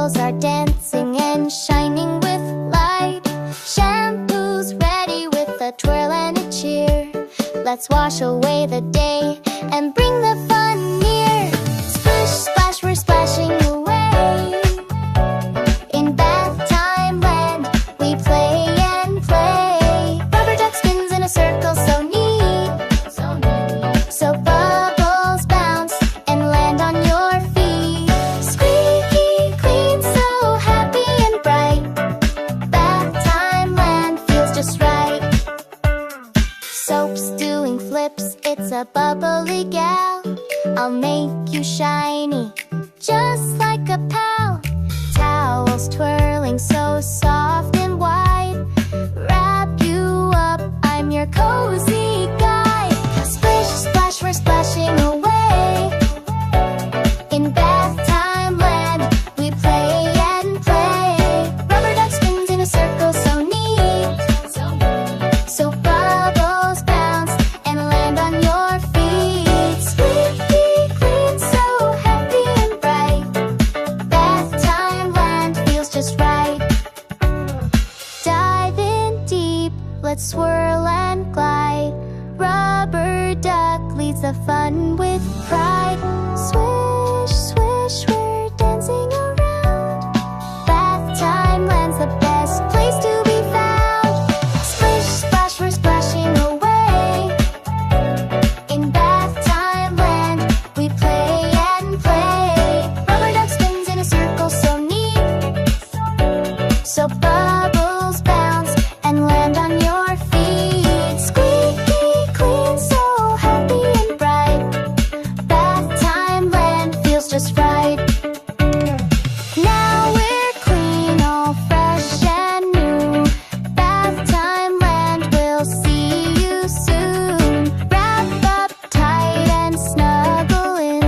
bubbles are dancing and shining with light. Shampoo's ready with a twirl and a cheer. Let's wash away the day and bring the fun near. Splish, splash, we're splashing away. In bath time land, we play and play. Rubber duck spins in a circle, so neat, so neat. So bubbles bounce and land on your feet. Squeaky clean, so happy and bright. Bath time land feels just right. Soap's doing flips, it's a bubbly gal. I'll make you shiny, just like a pal. Towels twirling so soft and wide. Wrap you up, I'm your cozy guide. Splish, splash, we're splashing away. In bath time land, we play and play. Rubber duck spins in a circle, so neat, so bubbles bounce and land on your feet. Squeaky clean, so happy and bright. Bath time land feels just right. Dive in deep, let's swirl and glide. Rubber duck leads the fun with pride. Swish, swish, we're dancing around. Bath time land's the best place to be found. Splish, splash, we're splashing away. In bath time land, we play and play. Rubber duck spins in a circle, so neat, so bubbles bounce and land on your feet. Squeaky clean, so happy and bright. Bath time land feels just right. Now we're clean, all fresh and new. Bath time land, we'll see you soon. Wrap up tight and snuggle in.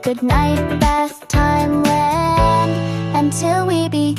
Good night, bath time land, until we begin.